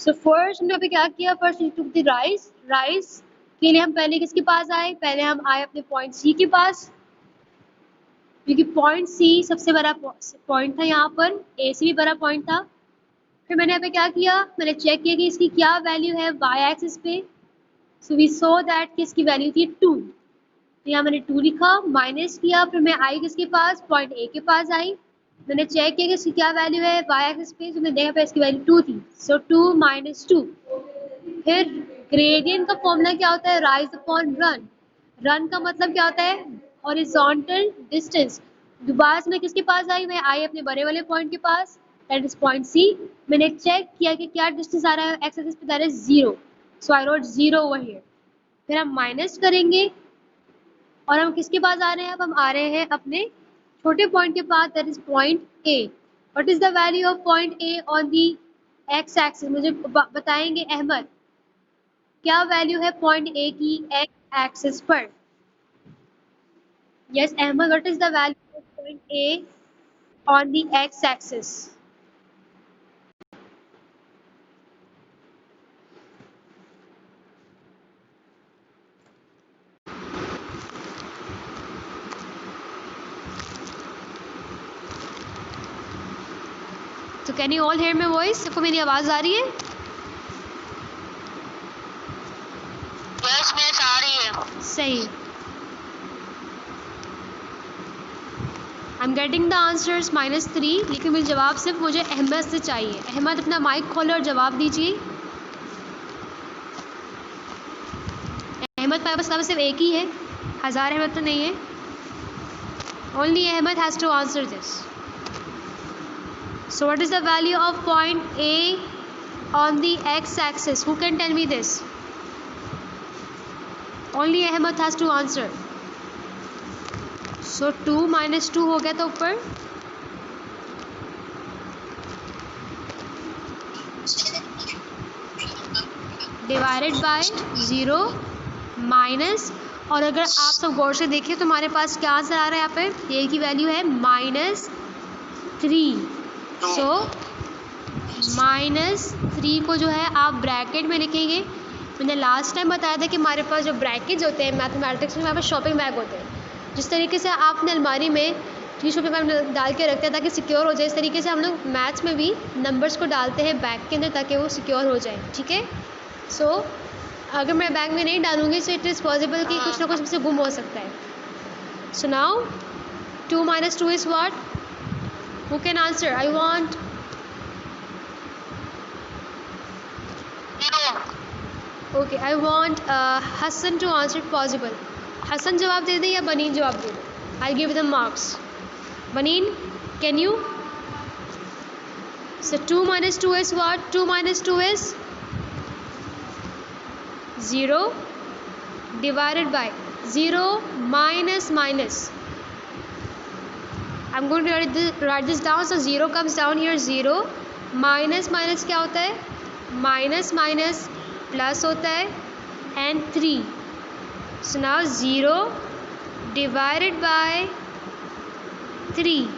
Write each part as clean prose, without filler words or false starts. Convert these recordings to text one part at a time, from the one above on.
So first हमने अभी क्या किया, फर्स्ट टुक द राइस के लिए हम पहले किसके पास आए, पहले हम आए अपने पॉइंट सी के पास, क्योंकि पॉइंट सी सबसे बड़ा पॉइंट था यहाँ पर, ए से भी बड़ा पॉइंट था। फिर मैंने यहाँ पे क्या किया, मैंने चेक किया कि इसकी क्या वैल्यू है वाई एक्सिस पे। सो वी सो दैट कि इसकी वैल्यू थी 2, तो यहाँ मैंने 2 लिखा, माइनस किया, फिर मैं आई किसके पास, पॉइंट ए के पास आई, मैंने चेक किया कि इसकी क्या वैल्यू है वाई एक्सिस पे, तो मैंने देखा पे इसकी वैल्यू 2 थी, सो 2 माइनस 2। फिर ग्रेडियंट का फॉर्मूला क्या होता है, राइज अपॉन रन। रन का मतलब क्या होता है, हॉरिजॉन्टल डिस्टेंस। दोबारा से मैं किसके पास आई, मैं आई अपने बड़े वाले पॉइंट के पास, दैट इज पॉइंट सी। मैंने चेक किया कि क्या डिस्टेंस आ रहा है एक्स एक्सिस पे, that is 0, so I wrote 0 over here. फिर हम माइनस करेंगे और हम किसके पास आ रहे हैं, अब हम आ रहे हैं अपने छोटे पॉइंट के पास, that is point A. What is the value of point A on the x axis, मुझे बताएंगे अहमद, क्या वैल्यू है पॉइंट ए की एक्स एक्सिस पर। Yes Ahmad, what is the value of point A on the x axis. तो can you all hear my voice, सबको मेरी आवाज आ रही है? यस मिस आ रही है। सही। I am getting the answers -3, लेकिन मुझे जवाब सिर्फ मुझे अहमद से चाहिए। अहमद अपना माइक खोलो और जवाब दीजिए। अहमद पास सिर्फ एक ही है, 1000 अहमद तो नहीं है। Only Ahmad has to answer this. So what is the value of point A on the x-axis? Who can tell me this? Only Ahmed has to answer. So 2 minus 2 हो गया था ऊपर, डिवाइडेड बाय 0 माइनस, और अगर आप सब गौर से देखिए तो हमारे पास क्या आंसर आ रहा है, यहाँ पे ए की वैल्यू है -3। सो -3 को जो है आप ब्रैकेट में लिखेंगे। मैंने लास्ट टाइम बताया था कि हमारे पास जो ब्रैकेट्स होते हैं मैथमेटिक्स में, हमारे पास शॉपिंग बैग होते हैं। जिस तरीके से आप अपने अलमारी में 3 शॉपिंग बैग डाल के रखते हैं ताकि सिक्योर हो जाए, इस तरीके से हम लोग मैथ्स में भी नंबर्स को डालते हैं बैग के अंदर ताकि वो सिक्योर हो जाए। ठीक है, सो अगर मैं बैग में नहीं डालूंगी तो इट इज़ पॉसिबल कि कुछ ना कुछ मुझसे गुम हो सकता है। So now 2 minus 2 is what? Who can answer? I want 0। okay, I want Hassan to answer if possible. Hassan जवाब दे दे या बनीन जवाब दे दे? I'll give them marks. Baneen, can you? So 2 minus 2 is what? 2 minus 2 is 0 divided by 0 minus minus. I'm going to write this down. So 0 comes down here, 0 minus minus क्या होता है, minus minus plus होता है and 3। So now 0 divided by 3,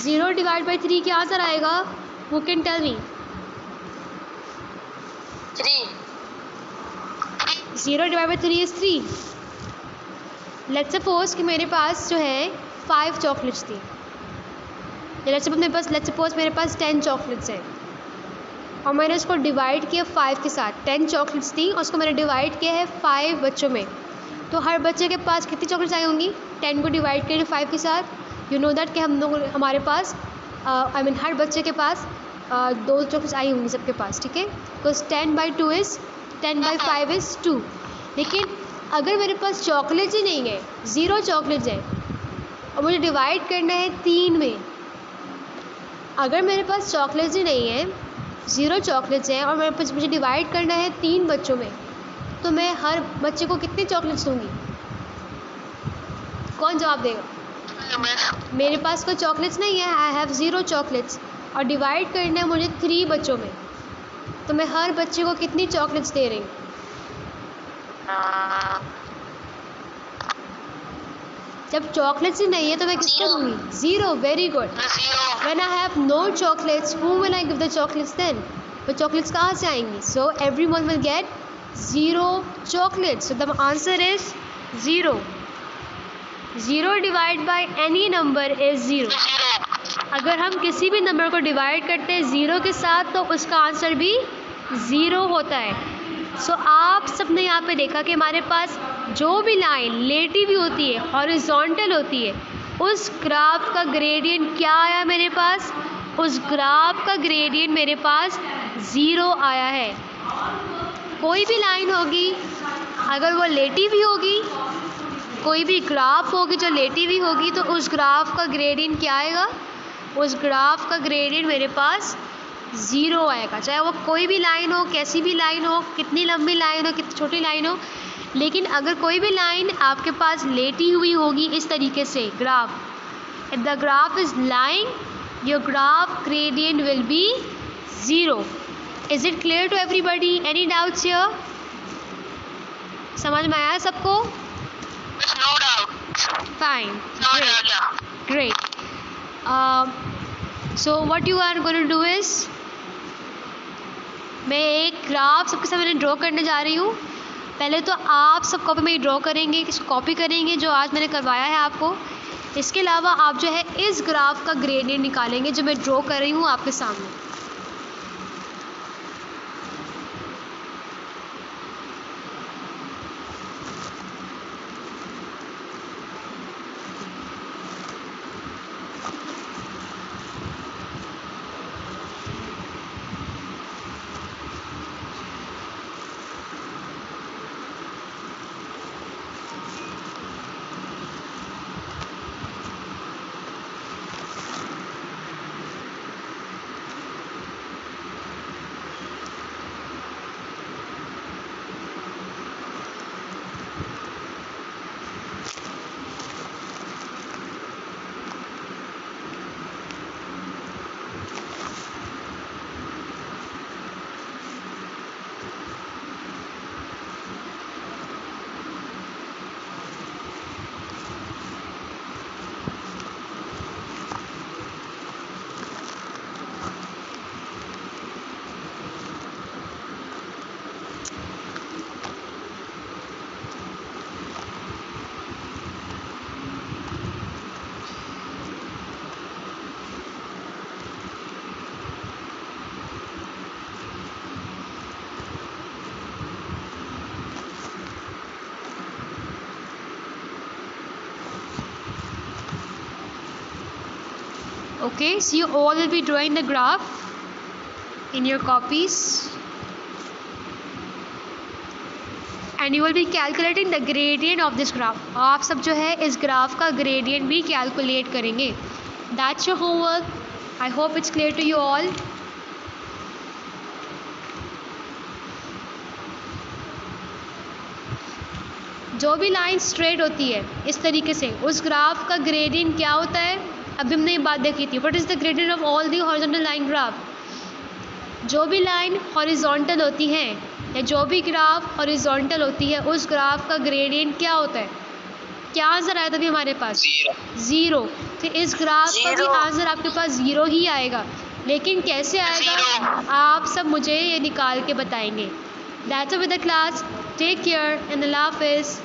0 divide bye 3 क्या answer आएगा? Who can tell me? 3। 0 divide bye 3 is 3। Let's suppose कि मेरे पास जो है 5 चॉकलेट्स थी। लेट्स सपोज मेरे पास 10 चॉकलेट्स हैं और मैंने उसको डिवाइड किया 5 के साथ। 10 चॉकलेट्स थी और उसको मैंने डिवाइड किया है 5 बच्चों में, तो हर बच्चे के पास कितनी चॉकलेट्स आई होंगी? 10 को डिवाइड करें 5 के साथ। यू नो दैट कि हमारे पास हर बच्चे के पास 2 चॉकलेट्स आई होंगी सबके पास। ठीक है, बिकॉज 10/2 इज़ 10/5 इज़ 2। लेकिन अगर मेरे पास चॉकलेट्स ही नहीं है, 0 चॉकलेट्स हैं और मुझे डिवाइड करना है 3 में। अगर मेरे पास चॉकलेट्स ही नहीं है, 0 चॉकलेट्स हैं और मेरे पास मुझे डिवाइड करना है 3 बच्चों में, तो मैं हर बच्चे को कितने चॉकलेट्स दूँगी? कौन जवाब देगा? मेरे पास कोई चॉकलेट्स नहीं है, आई हैव 0 चॉकलेट्स और डिवाइड करना है मुझे 3 बच्चों में, तो मैं हर बच्चे को कितनी चॉकलेट्स दे रही हूँ? जब चॉकलेट्स ही नहीं है तो मैं किसको दूँगी? 0। Very good. When I have no chocolates, whom will I give the chocolates then? तो चॉकलेट्स कहाँ से आएंगी? So everyone will get 0 chocolates. So the answer is 0. 0 divide by any number is 0. अगर हम किसी भी नंबर को डिवाइड करते हैं 0 के साथ तो उसका आंसर भी 0 होता है. सो आप सबने यहाँ पे देखा कि हमारे पास जो भी लाइन लेटी हुई होती है, हॉरिजॉन्टल होती है, उस ग्राफ का ग्रेडियंट क्या आया मेरे पास? उस ग्राफ का ग्रेडियंट मेरे पास 0 आया है. कोई भी लाइन होगी अगर वो लेटी हुई होगी, कोई भी ग्राफ होगी जो लेटी हुई होगी, तो उस ग्राफ का ग्रेडियंट क्या आएगा? उस ग्राफ का ग्रेडियंट मेरे पास 0 आएगा. चाहे वो कोई भी लाइन हो, कैसी भी लाइन हो, कितनी लंबी लाइन हो, कितनी छोटी लाइन हो, लेकिन अगर कोई भी लाइन आपके पास लेटी हुई होगी इस तरीके से graph, if the graph is lying your graph gradient will be 0. Is it clear to everybody? Any doubts here? समझ में आया सबको? No doubt. Fine, No doubt. Yeah. great. So what you are going to do is, मैं एक graph सबके सामने draw करने जा रही हूँ. पहले तो आप सब कॉपी में ड्रॉ करेंगे, इसको कॉपी करेंगे जो आज मैंने करवाया है आपको. इसके अलावा आप जो है इस ग्राफ का ग्रेडियंट निकालेंगे जो मैं ड्रॉ कर रही हूँ आपके सामने. Okay, so you all will be drawing the graph in your copies and you will be calculating the gradient of this graph. आप सब जो है इस ग्राफ का gradient भी calculate करेंगे. That's your homework. I hope it's clear to you all. जो भी लाइन स्ट्रेट होती है इस तरीके से, उस ग्राफ का ग्रेडियंट क्या होता है? अभी हमने ये बात देखी थी. What is the gradient of all the horizontal line graph? जो भी लाइन हॉरिजॉन्टल होती है या जो भी ग्राफ हॉरिजॉन्टल होती है उस ग्राफ का ग्रेडियंट क्या होता है? क्या आंसर आया था अभी हमारे पास? 0. तो इस ग्राफ का भी आंसर आपके पास 0 ही आएगा. लेकिन कैसे आएगा आप सब मुझे ये निकाल के बताएंगे. That's all with the class. Take care and अल्लाह हाफिज़.